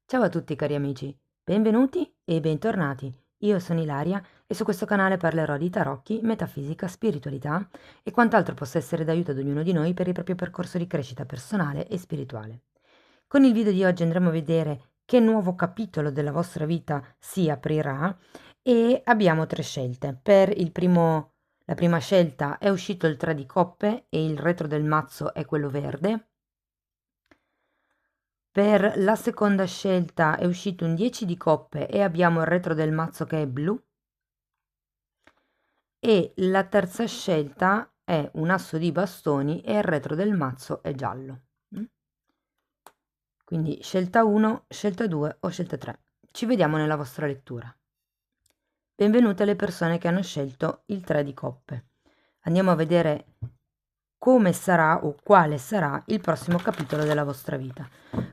Ciao a tutti cari amici, benvenuti e bentornati. Io sono Ilaria e su questo canale parlerò di tarocchi, metafisica, spiritualità e quant'altro possa essere d'aiuto ad ognuno di noi per il proprio percorso di crescita personale e spirituale. Con il video di oggi andremo a vedere che nuovo capitolo della vostra vita si aprirà e abbiamo tre scelte. La prima scelta è uscito il 3 di coppe e il retro del mazzo è quello verde. Per la seconda scelta è uscito un 10 di coppe e abbiamo il retro del mazzo che è blu. E la terza scelta è un asso di bastoni e il retro del mazzo è giallo. Quindi scelta 1, scelta 2 o scelta 3. Ci vediamo nella vostra lettura. Benvenute le persone che hanno scelto il 3 di coppe. Andiamo a vedere come sarà o quale sarà il prossimo capitolo della vostra vita.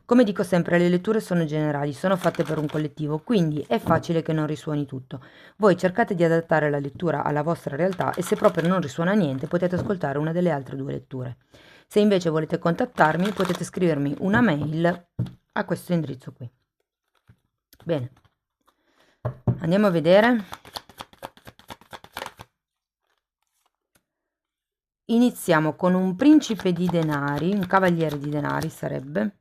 Come dico sempre, le letture sono generali, sono fatte per un collettivo, quindi è facile che non risuoni tutto. Voi cercate di adattare la lettura alla vostra realtà e se proprio non risuona niente potete ascoltare una delle altre due letture. Se invece volete contattarmi potete scrivermi una mail a questo indirizzo qui. Bene, andiamo a vedere. Iniziamo con un principe di denari, un cavaliere di denari sarebbe,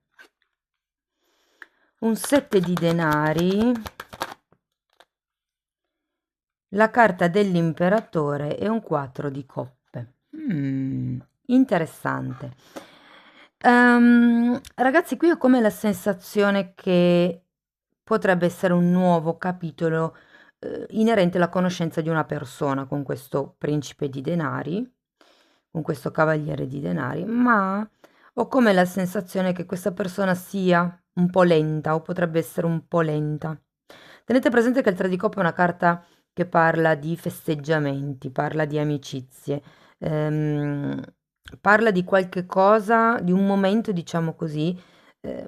un 7 di denari, la carta dell'imperatore e un 4 di coppe. Interessante. Ragazzi, qui ho come la sensazione che potrebbe essere un nuovo capitolo inerente alla conoscenza di una persona con questo principe di denari, con questo cavaliere di denari, ma ho come la sensazione che questa persona sia un po' lenta o potrebbe essere un po' lenta. Tenete presente che il 3 di coppe è una carta che parla di festeggiamenti, parla di amicizie, ehm, parla di qualche cosa, di un momento, diciamo così, ehm,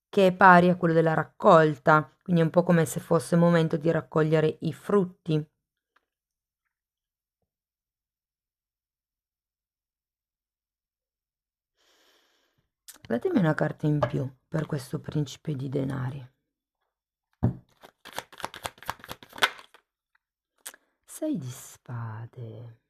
che è pari a quello della raccolta, quindi è un po' come se fosse il momento di raccogliere i frutti. Datemi una carta in più per questo principe di denari. 6 di spade.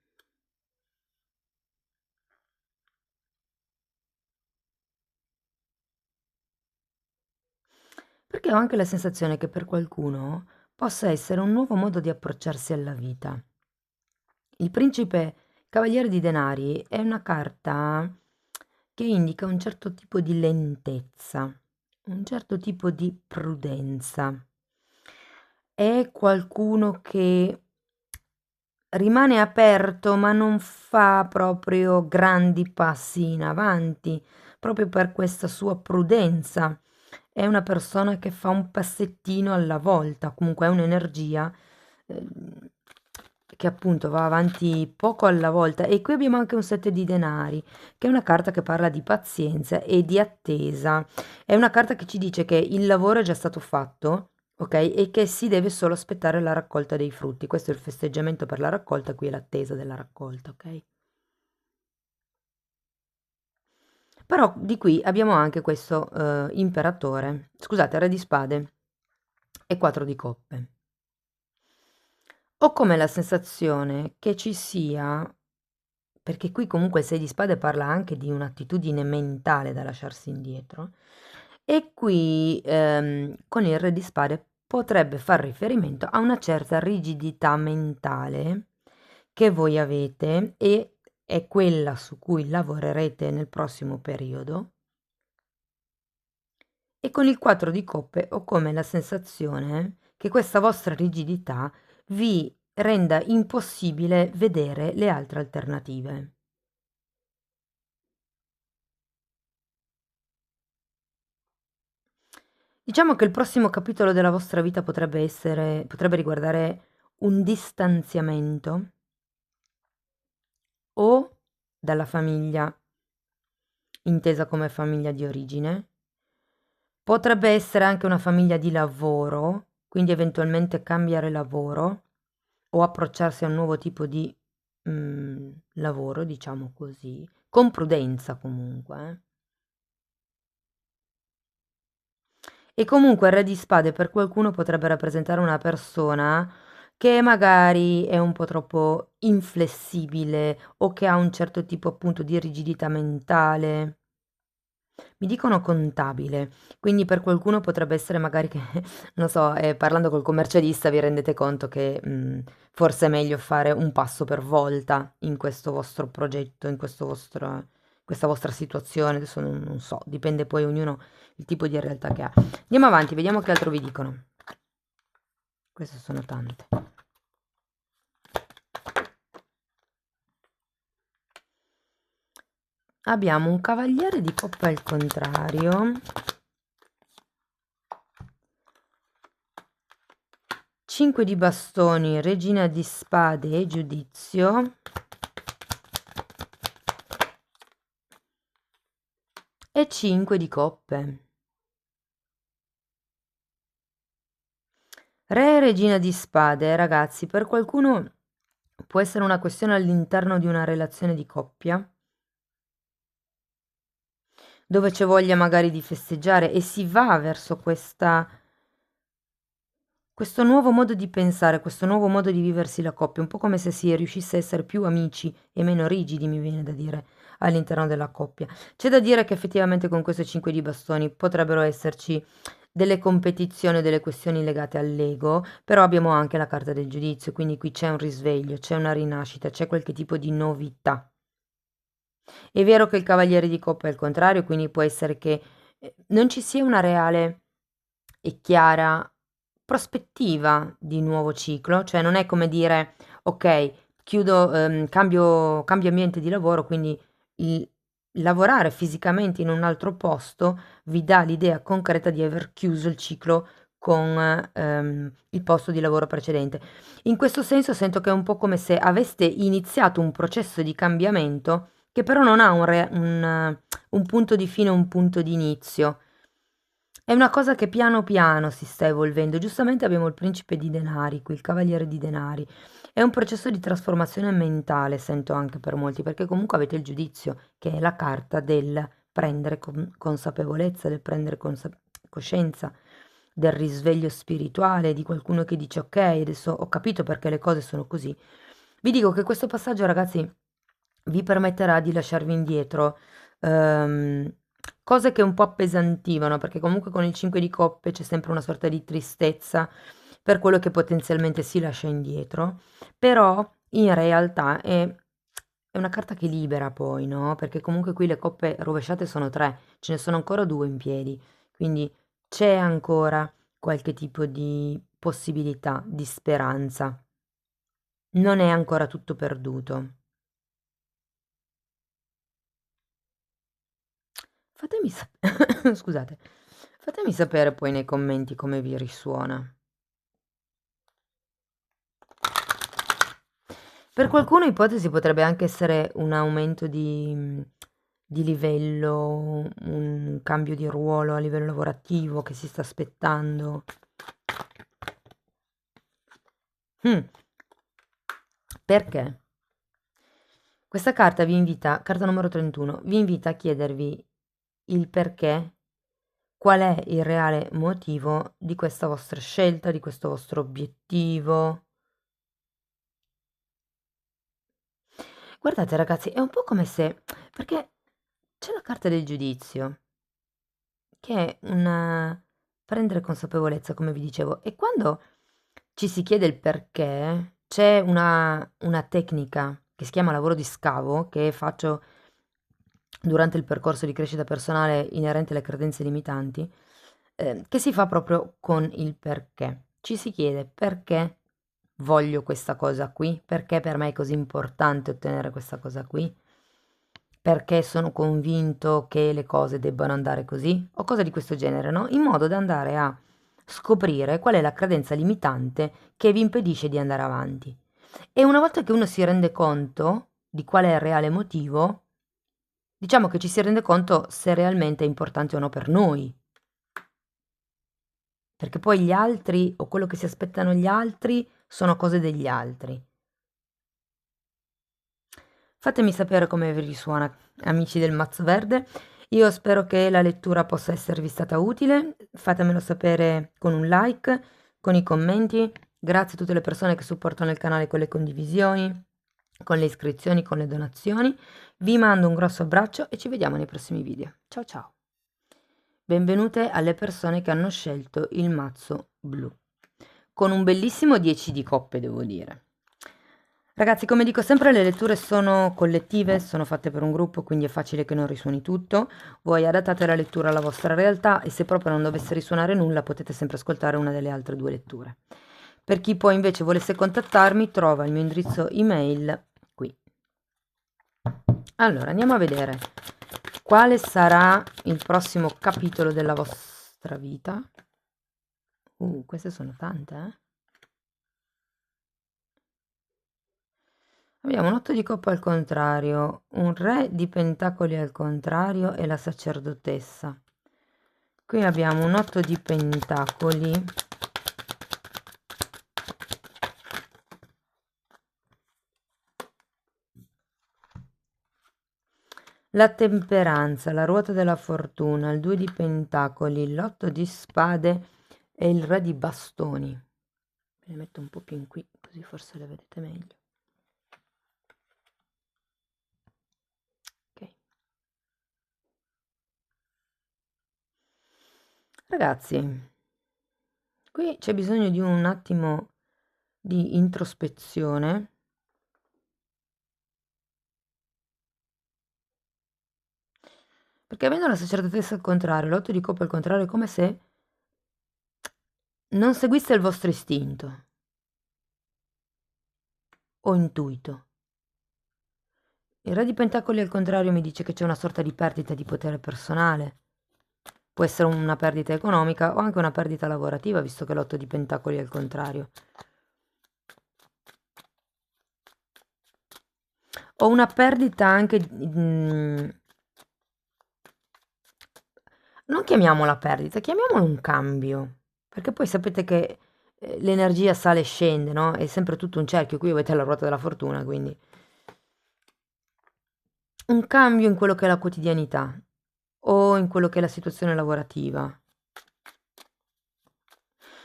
Perché ho anche la sensazione che per qualcuno possa essere un nuovo modo di approcciarsi alla vita. Il principe cavaliere di denari è una carta che indica un certo tipo di lentezza, un certo tipo di prudenza. È qualcuno che rimane aperto ma non fa proprio grandi passi in avanti, proprio per questa sua prudenza. È una persona che fa un passettino alla volta, comunque è un'energia ehm, che appunto va avanti poco alla volta. E qui abbiamo anche un 7 di denari, che è una carta che parla di pazienza e di attesa. È una carta che ci dice che il lavoro è già stato fatto, ok? E che si deve solo aspettare la raccolta dei frutti. Questo è il festeggiamento per la raccolta, qui è l'attesa della raccolta, ok? Però di qui abbiamo anche questo imperatore, scusate, re di spade e 4 di coppe. Ho come la sensazione che ci sia, perché qui comunque il 6 di spade parla anche di un'attitudine mentale da lasciarsi indietro, e qui con il re di spade potrebbe far riferimento a una certa rigidità mentale che voi avete e è quella su cui lavorerete nel prossimo periodo. E con il 4 di coppe ho come la sensazione che questa vostra rigidità vi renda impossibile vedere le altre alternative. Diciamo che il prossimo capitolo della vostra vita potrebbe riguardare un distanziamento o dalla famiglia, intesa come famiglia di origine. Potrebbe essere anche una famiglia di lavoro, quindi eventualmente cambiare lavoro o approcciarsi a un nuovo tipo di lavoro, diciamo così, con prudenza comunque. E comunque il re di spade per qualcuno potrebbe rappresentare una persona che magari è un po' troppo inflessibile o che ha un certo tipo appunto di rigidità mentale. Mi dicono contabile, quindi per qualcuno potrebbe essere magari che, non so, parlando col commercialista vi rendete conto che forse è meglio fare un passo per volta in questo vostro progetto, questa vostra situazione. Adesso non so, dipende poi ognuno il tipo di realtà che ha. Andiamo avanti, vediamo che altro vi dicono. Queste sono tante. Abbiamo un cavaliere di coppe al contrario. 5 di bastoni, regina di spade e giudizio. E 5 di coppe. Re e regina di spade, ragazzi, per qualcuno può essere una questione all'interno di una relazione di coppia, dove c'è voglia magari di festeggiare e si va verso questo nuovo modo di pensare, questo nuovo modo di viversi la coppia, un po' come se si riuscisse a essere più amici e meno rigidi, mi viene da dire, all'interno della coppia. C'è da dire che effettivamente con questo 5 di bastoni potrebbero esserci delle competizioni, delle questioni legate all'ego, però abbiamo anche la carta del giudizio, quindi qui c'è un risveglio, c'è una rinascita, c'è qualche tipo di novità. È vero che il cavaliere di coppa è il contrario, quindi può essere che non ci sia una reale e chiara prospettiva di nuovo ciclo, cioè non è come dire, ok, chiudo, cambio ambiente di lavoro, quindi il lavorare fisicamente in un altro posto vi dà l'idea concreta di aver chiuso il ciclo con il posto di lavoro precedente. In questo senso sento che è un po' come se aveste iniziato un processo di cambiamento che però non ha un punto di fine, un punto di inizio. È una cosa che piano piano si sta evolvendo. Giustamente abbiamo il principe di denari, qui il cavaliere di denari. È un processo di trasformazione mentale, sento anche per molti, perché comunque avete il giudizio, che è la carta del prendere consapevolezza, del prendere coscienza, del risveglio spirituale, di qualcuno che dice ok, adesso ho capito perché le cose sono così. Vi dico che questo passaggio, ragazzi, vi permetterà di lasciarvi indietro ehm, cose che un po' appesantivano, perché comunque con il 5 di coppe c'è sempre una sorta di tristezza per quello che potenzialmente si lascia indietro, però in realtà è una carta che libera poi, no? Perché comunque qui le coppe rovesciate sono tre, ce ne sono ancora due in piedi, quindi c'è ancora qualche tipo di possibilità, di speranza. Non è ancora tutto perduto. Fatemi scusate, fatemi sapere poi nei commenti come vi risuona. Per qualcuno ipotesi potrebbe anche essere un aumento di livello, un cambio di ruolo a livello lavorativo che si sta aspettando. Mm, perché? Questa carta vi invita, carta numero 31, vi invita a chiedervi il perché, qual è il reale motivo di questa vostra scelta, di questo vostro obiettivo. Guardate ragazzi, è un po' come se, perché c'è la carta del giudizio, che è un prendere consapevolezza, come vi dicevo, e quando ci si chiede il perché, c'è una tecnica che si chiama lavoro di scavo, che faccio durante il percorso di crescita personale inerente alle credenze limitanti, che si fa proprio con il perché. Ci si chiede perché voglio questa cosa qui, perché per me è così importante ottenere questa cosa qui, perché sono convinto che le cose debbano andare così, o cose di questo genere, no? In modo da andare a scoprire qual è la credenza limitante che vi impedisce di andare avanti. E una volta che uno si rende conto di qual è il reale motivo, diciamo che ci si rende conto se realmente è importante o no per noi, perché poi gli altri o quello che si aspettano gli altri sono cose degli altri. Fatemi sapere come vi risuona, amici del mazzo verde, Io spero che la lettura possa esservi stata utile, fatemelo sapere con un like, con i commenti. Grazie a tutte le persone che supportano il canale con le condivisioni, con le iscrizioni, con le donazioni. Vi mando un grosso abbraccio e ci vediamo nei prossimi video. Ciao ciao! Benvenute alle persone che hanno scelto il mazzo blu, con un bellissimo 10 di coppe, devo dire. Ragazzi, come dico sempre, le letture sono collettive, sono fatte per un gruppo, quindi è facile che non risuoni tutto. Voi adattate la lettura alla vostra realtà e se proprio non dovesse risuonare nulla, potete sempre ascoltare una delle altre due letture. Per chi poi invece volesse contattarmi, trova il mio indirizzo email qui. Allora, andiamo a vedere quale sarà il prossimo capitolo della vostra vita. Queste sono tante, eh? Abbiamo un 8 di coppa al contrario, un re di pentacoli al contrario e la sacerdotessa. Qui abbiamo un 8 di pentacoli, la temperanza, la ruota della fortuna, il 2 di pentacoli, l'8 di spade e il re di bastoni. Ve le metto un po' più in qui, così forse le vedete meglio. Ok. Ragazzi, qui c'è bisogno di un attimo di introspezione. Perché avendo la sacerdotessa al contrario, l'8 di coppa al contrario, è come se non seguisse il vostro istinto o intuito. Il re di pentacoli al contrario mi dice che c'è una sorta di perdita di potere personale. Può essere una perdita economica o anche una perdita lavorativa, visto che l'8 di pentacoli è al contrario. O una perdita anche... non chiamiamola perdita, chiamiamolo un cambio. Perché poi sapete che l'energia sale e scende, no? È sempre tutto un cerchio. Qui avete la ruota della fortuna, quindi... un cambio in quello che è la quotidianità o in quello che è la situazione lavorativa.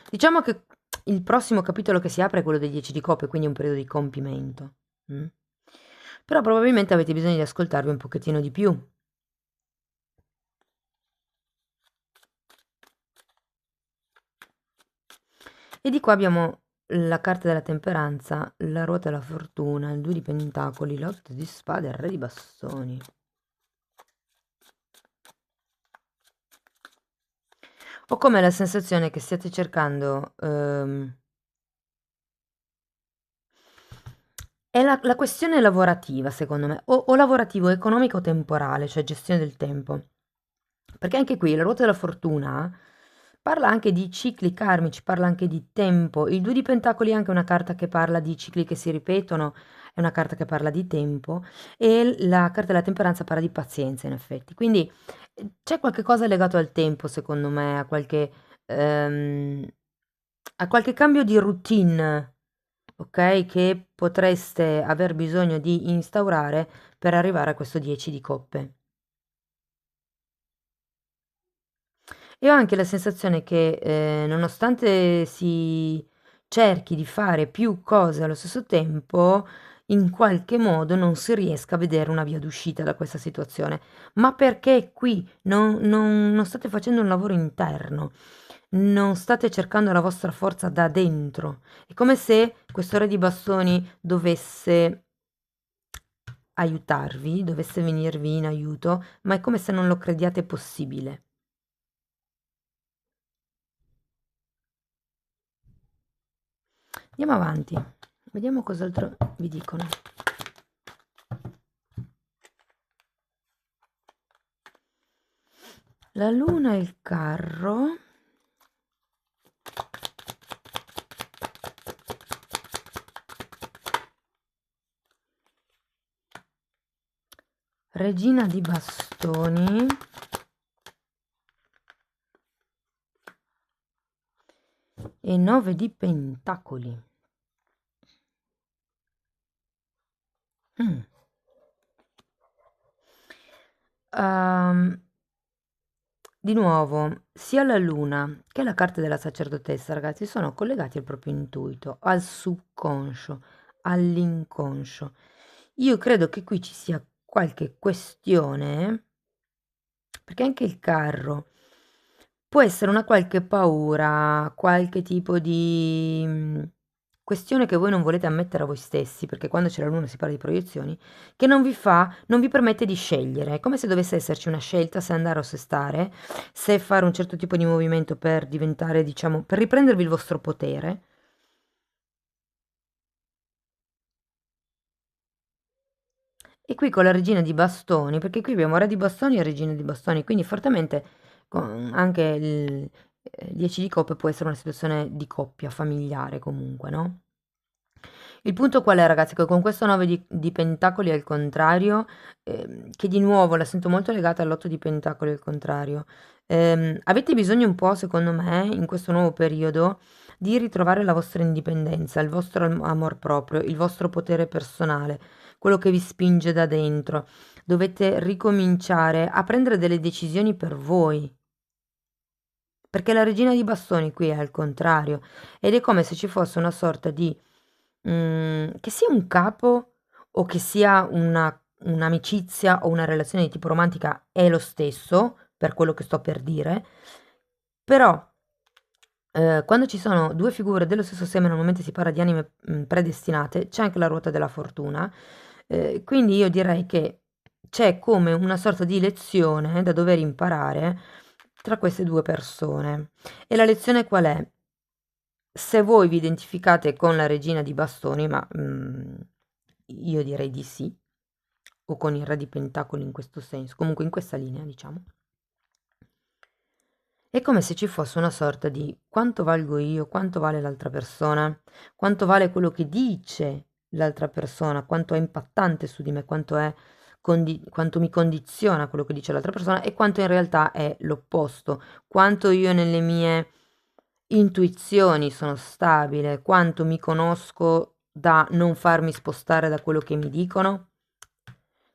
Diciamo che il prossimo capitolo che si apre è quello dei 10 di coppe, quindi è un periodo di compimento. Però probabilmente avete bisogno di ascoltarvi un pochettino di più. E di qua abbiamo la carta della temperanza, la ruota della fortuna, il 2 di pentacoli, l'8 di spade e il re di bastoni. Ho come la sensazione che stiate cercando... è la questione lavorativa, secondo me, o lavorativo, economico o temporale, cioè gestione del tempo. Perché anche qui la ruota della fortuna parla anche di cicli karmici, parla anche di tempo. Il 2 di pentacoli è anche una carta che parla di cicli che si ripetono, è una carta che parla di tempo e la carta della temperanza parla di pazienza, in effetti. Quindi c'è qualche cosa legato al tempo, secondo me, ehm, a qualche cambio di routine, ok? Che potreste aver bisogno di instaurare per arrivare a questo 10 di coppe. E ho anche la sensazione che, nonostante si cerchi di fare più cose allo stesso tempo, in qualche modo non si riesca a vedere una via d'uscita da questa situazione. Ma perché qui non state facendo un lavoro interno, non state cercando la vostra forza da dentro. È come se questo re di bastoni dovesse aiutarvi, dovesse venirvi in aiuto, ma è come se non lo crediate possibile. Andiamo avanti, vediamo cos'altro vi dicono. La luna e il carro. Regina di bastoni. E 9 di pentacoli. di nuovo, sia la luna che la carta della sacerdotessa, ragazzi, sono collegati al proprio intuito, al subconscio, all'inconscio. Io credo che qui ci sia qualche questione, perché anche il carro può essere una qualche paura, qualche tipo di questione che voi non volete ammettere a voi stessi, perché quando c'è la luna si parla di proiezioni, che non vi permette di scegliere. È come se dovesse esserci una scelta se andare o se stare, se fare un certo tipo di movimento per diventare, diciamo, per riprendervi il vostro potere. E qui con la regina di bastoni, perché qui abbiamo re di bastoni e regina di bastoni, quindi fortemente anche il 10 di coppe può essere una situazione di coppia, familiare comunque, no? Il punto qual è, ragazzi? Che con questo 9 di pentacoli al contrario, che di nuovo la sento molto legata all'8 di pentacoli al contrario, avete bisogno un po', secondo me, in questo nuovo periodo, di ritrovare la vostra indipendenza, il vostro amor proprio, il vostro potere personale, quello che vi spinge da dentro. Dovete ricominciare a prendere delle decisioni per voi. Perché la regina di bastoni qui è al contrario ed è come se ci fosse una sorta di che sia un capo o che sia un'amicizia o una relazione di tipo romantica è lo stesso, per quello che sto per dire, però quando ci sono due figure dello stesso seme, normalmente si parla di anime predestinate, c'è anche la ruota della fortuna, quindi io direi che c'è come una sorta di lezione da dover imparare tra queste due persone. E la lezione qual è? Se voi vi identificate con la regina di bastoni, ma io direi di sì, o con il re di pentacoli in questo senso, comunque in questa linea, diciamo. È come se ci fosse una sorta di quanto valgo io, quanto vale l'altra persona, quanto vale quello che dice l'altra persona, quanto è impattante su di me, quanto mi condiziona quello che dice l'altra persona e quanto in realtà è l'opposto, quanto io nelle mie intuizioni sono stabile, quanto mi conosco da non farmi spostare da quello che mi dicono.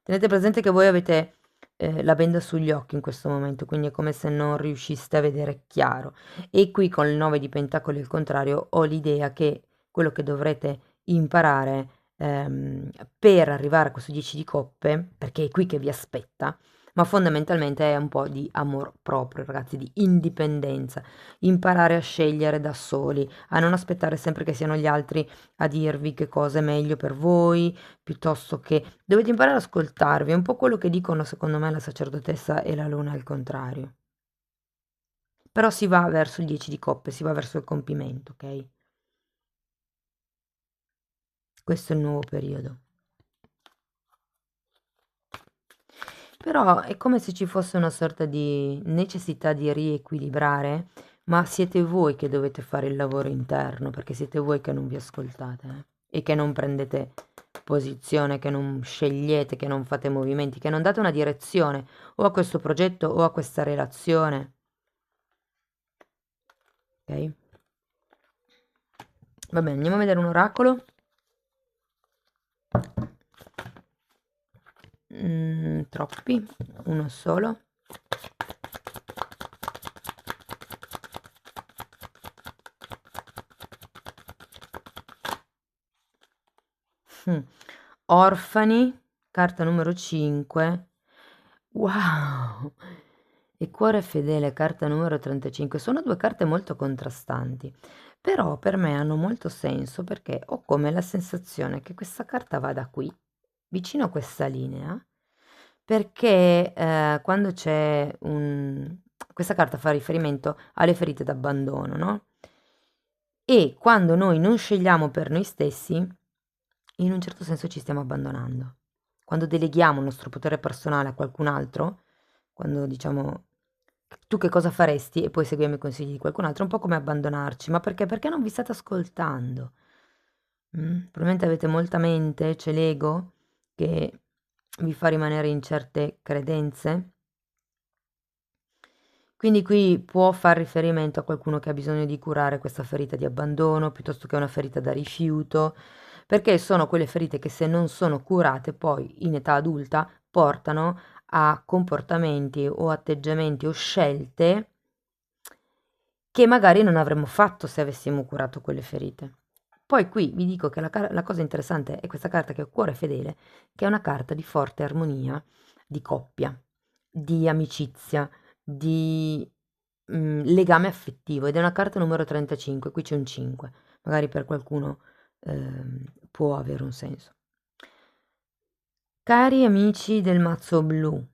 Tenete presente che voi avete la benda sugli occhi in questo momento, quindi è come se non riusciste a vedere chiaro. E qui con il 9 di pentacoli al contrario ho l'idea che quello che dovrete imparare per arrivare a questo 10 di coppe, perché è qui che vi aspetta, ma fondamentalmente è un po' di amor proprio, ragazzi, di indipendenza, imparare a scegliere da soli, a non aspettare sempre che siano gli altri a dirvi che cosa è meglio per voi, piuttosto che dovete imparare ad ascoltarvi, è un po' quello che dicono secondo me la sacerdotessa e la luna al contrario. Però si va verso il 10 di coppe, si va verso il compimento, ok? Questo è il nuovo periodo. Però è come se ci fosse una sorta di necessità di riequilibrare, ma siete voi che dovete fare il lavoro interno, perché siete voi che non vi ascoltate, e che non prendete posizione, che non scegliete, che non fate movimenti, che non date una direzione o a questo progetto o a questa relazione. Ok? Va bene, andiamo a vedere un oracolo. Troppi, uno solo. Orfani, carta numero 5. Wow! E cuore fedele, carta numero 35. Sono due carte molto contrastanti, però per me hanno molto senso perché ho come la sensazione che questa carta vada qui, vicino a questa linea, perché quando c'è un... Questa carta fa riferimento alle ferite d'abbandono, no? E quando noi non scegliamo per noi stessi, in un certo senso ci stiamo abbandonando. Quando deleghiamo il nostro potere personale a qualcun altro, quando diciamo tu che cosa faresti e poi seguiamo i consigli di qualcun altro, è un po' come abbandonarci, ma perché? Perché non vi state ascoltando. Probabilmente avete molta mente, c'è l'ego che vi fa rimanere in certe credenze. Quindi qui può far riferimento a qualcuno che ha bisogno di curare questa ferita di abbandono piuttosto che una ferita da rifiuto, perché sono quelle ferite che se non sono curate poi in età adulta portano a comportamenti o atteggiamenti o scelte che magari non avremmo fatto se avessimo curato quelle ferite. Poi qui vi dico che la cosa interessante è questa carta che è Cuore Fedele, che è una carta di forte armonia, di coppia, di amicizia, di legame affettivo, ed è una carta numero 35, qui c'è un 5, magari per qualcuno può avere un senso. Cari amici del mazzo blu,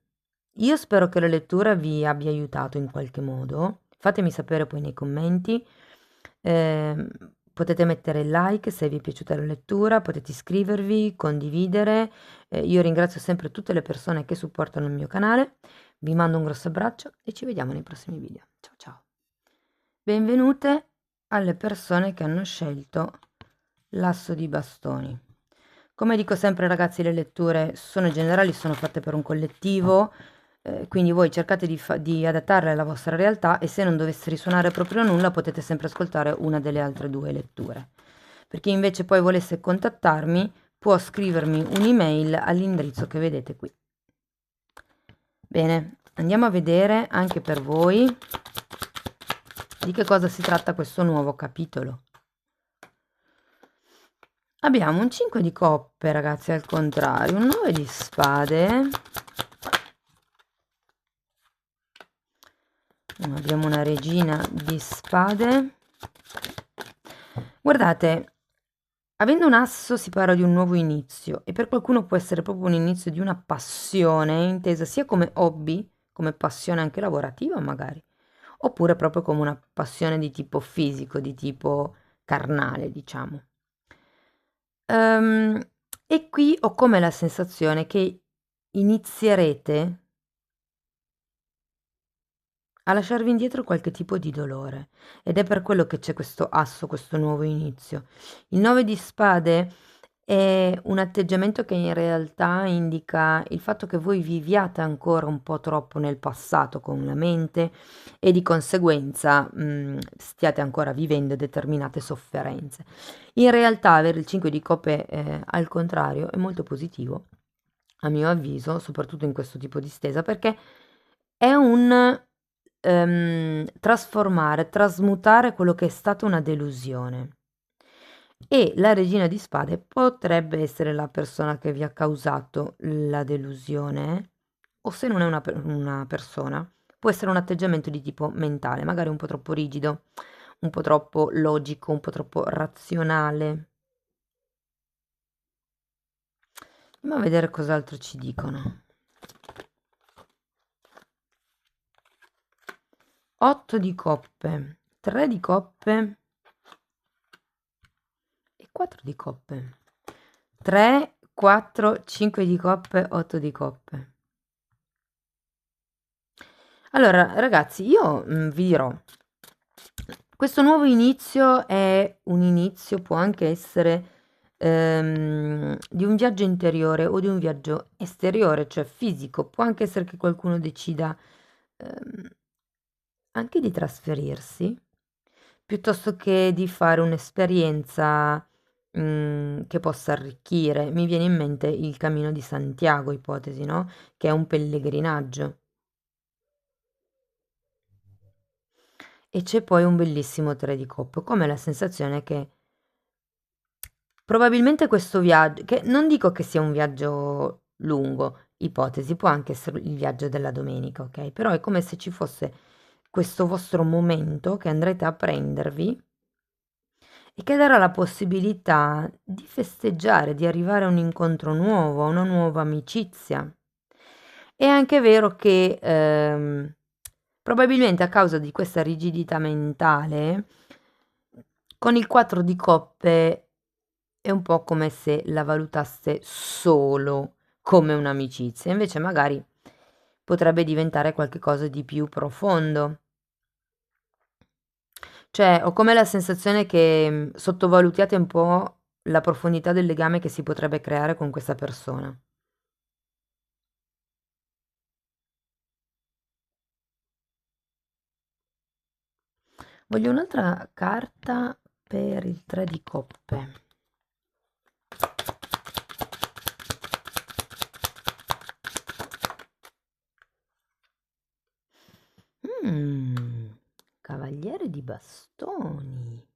io spero che la lettura vi abbia aiutato in qualche modo. Fatemi sapere poi nei commenti. Ehm, Potete mettere like se vi è piaciuta la lettura, potete iscrivervi, condividere. Io ringrazio sempre tutte le persone che supportano il mio canale. Vi mando un grosso abbraccio e ci vediamo nei prossimi video. Ciao ciao. Benvenute alle persone che hanno scelto l'asso di bastoni. Come dico sempre ragazzi, le letture sono generali, sono fatte per un collettivo, quindi voi cercate di adattarle alla vostra realtà, e se non dovesse risuonare proprio nulla potete sempre ascoltare una delle altre due letture. Per chi invece poi volesse contattarmi può scrivermi un'email all'indirizzo che vedete qui. Bene, andiamo a vedere anche per voi di che cosa si tratta questo nuovo capitolo. Abbiamo un 5 di coppe, ragazzi, al contrario, un 9 di spade, abbiamo una regina di spade. Guardate, avendo un asso si parla di un nuovo inizio, e per qualcuno può essere proprio un inizio di una passione, intesa sia come hobby, come passione anche lavorativa magari, oppure proprio come una passione di tipo fisico, di tipo carnale, diciamo. E qui ho come la sensazione che inizierete a lasciarvi indietro qualche tipo di dolore, ed è per quello che c'è questo asso, questo nuovo inizio. Il 9 di spade è un atteggiamento che in realtà indica il fatto che voi viviate ancora un po' troppo nel passato con la mente, e di conseguenza stiate ancora vivendo determinate sofferenze. In realtà avere il 5 di coppe al contrario è molto positivo, a mio avviso, soprattutto in questo tipo di stesa, perché è un trasformare, trasmutare quello che è stata una delusione. E la regina di spade potrebbe essere la persona che vi ha causato la delusione, o se non è una persona, può essere un atteggiamento di tipo mentale, magari un po' troppo rigido, un po' troppo logico, un po' troppo razionale. Andiamo a vedere cos'altro ci dicono. 8 di coppe, 3 di coppe e 4 di coppe. 3, 4, 5 di coppe, 8 di coppe. Allora, ragazzi, io vi dirò, questo nuovo inizio è un inizio, può anche essere di un viaggio interiore o di un viaggio esteriore, cioè fisico. Può anche essere che qualcuno decida ehm, anche di trasferirsi, piuttosto che di fare un'esperienza che possa arricchire. Mi viene in mente il Cammino di Santiago, ipotesi, no? Che è un pellegrinaggio. E c'è poi un bellissimo 3 di coppe, come la sensazione che probabilmente questo viaggio, che non dico che sia un viaggio lungo, ipotesi, può anche essere il viaggio della domenica, ok? Però è come se ci fosse questo vostro momento che andrete a prendervi e che darà la possibilità di festeggiare, di arrivare a un incontro nuovo, a una nuova amicizia. È anche vero che probabilmente a causa di questa rigidità mentale, con il 4 di coppe è un po' come se la valutasse solo come un'amicizia, invece magari potrebbe diventare qualcosa di più profondo. Cioè, ho come la sensazione che sottovalutiate un po' la profondità del legame che si potrebbe creare con questa persona. Voglio un'altra carta per il 3 di coppe. di bastoni.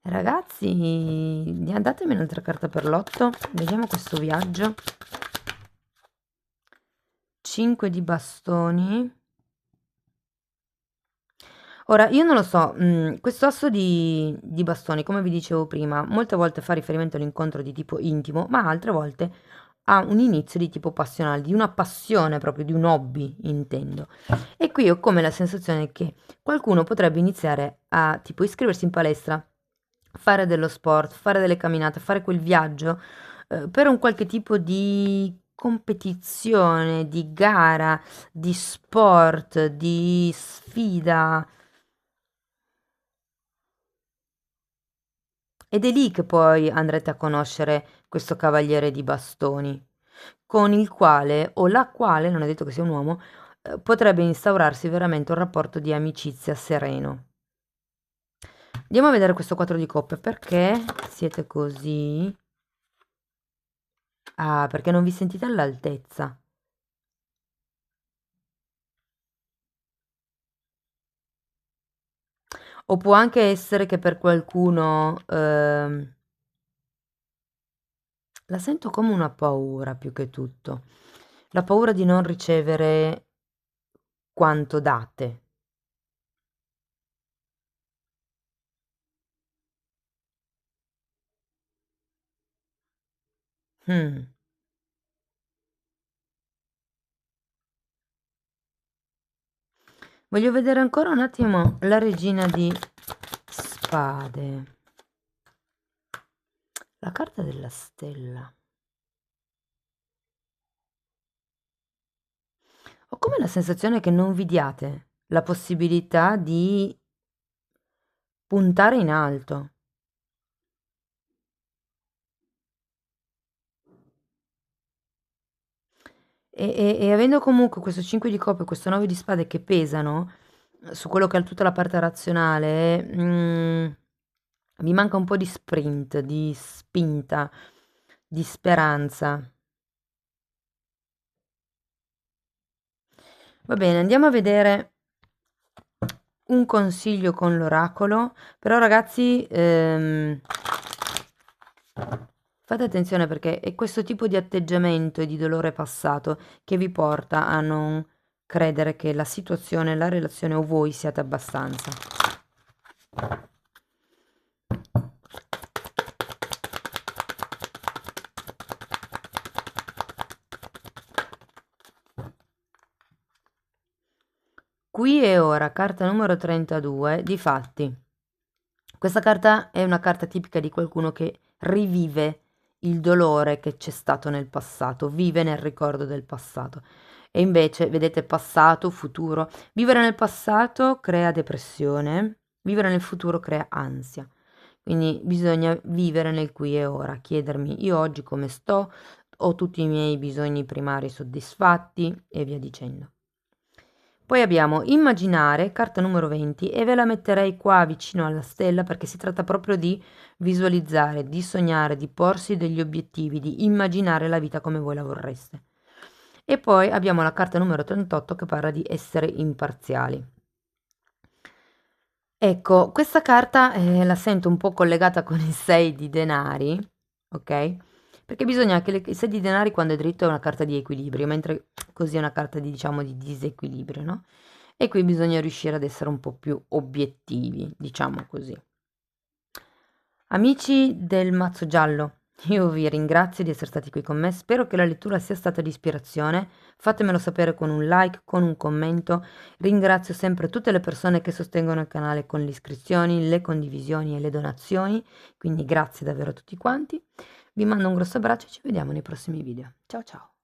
Ragazzi, datemi un'altra carta per l'otto. Vediamo questo viaggio. 5 di bastoni. Ora, io non lo so, questo asso di bastoni, come vi dicevo prima, molte volte fa riferimento all'incontro di tipo intimo, ma altre volte ha un inizio di tipo passionale, di una passione proprio, di un hobby, intendo. E qui ho come la sensazione che qualcuno potrebbe iniziare a tipo iscriversi in palestra, fare dello sport, fare delle camminate, fare quel viaggio per un qualche tipo di competizione, di gara, di sport, di sfida. Ed è lì che poi andrete a conoscere questo cavaliere di bastoni, con il quale o la quale, non è detto che sia un uomo, potrebbe instaurarsi veramente un rapporto di amicizia sereno. Andiamo a vedere questo 4 di coppe, perché siete così? Ah, perché non vi sentite all'altezza. O può anche essere che per qualcuno la sento come una paura più che tutto. La paura di non ricevere quanto date. Mm. Voglio vedere ancora un attimo la regina di spade. La carta della stella. Ho come la sensazione che non vi diate la possibilità di puntare in alto. E avendo comunque questo 5 di coppe e questo 9 di spade che pesano su quello che è tutta la parte razionale, mi manca un po' di sprint, di spinta, di speranza. Va bene, andiamo a vedere un consiglio con l'oracolo, però ragazzi, fate attenzione perché è questo tipo di atteggiamento e di dolore passato che vi porta a non credere che la situazione, la relazione o voi siate abbastanza. Qui e ora, carta numero 32, difatti. Questa carta è una carta tipica di qualcuno che rivive il dolore che c'è stato nel passato, vive nel ricordo del passato. E invece, vedete, passato, futuro. Vivere nel passato crea depressione, vivere nel futuro crea ansia. Quindi bisogna vivere nel qui e ora, chiedermi io oggi come sto, ho tutti i miei bisogni primari soddisfatti e via dicendo. Poi abbiamo immaginare, carta numero 20, e ve la metterei qua vicino alla stella perché si tratta proprio di visualizzare, di sognare, di porsi degli obiettivi, di immaginare la vita come voi la vorreste. E poi abbiamo la carta numero 38 che parla di essere imparziali. Ecco, questa carta la sento un po' collegata con il 6 di denari, ok? Perché bisogna che il 6 di denari quando è dritto è una carta di equilibrio, mentre così è una carta di, diciamo, di disequilibrio, no? E qui bisogna riuscire ad essere un po' più obiettivi, diciamo così. Amici del mazzo giallo, io vi ringrazio di essere stati qui con me, spero che la lettura sia stata di ispirazione, fatemelo sapere con un like, con un commento, ringrazio sempre tutte le persone che sostengono il canale con le iscrizioni, le condivisioni e le donazioni, quindi grazie davvero a tutti quanti, vi mando un grosso abbraccio e ci vediamo nei prossimi video, ciao ciao!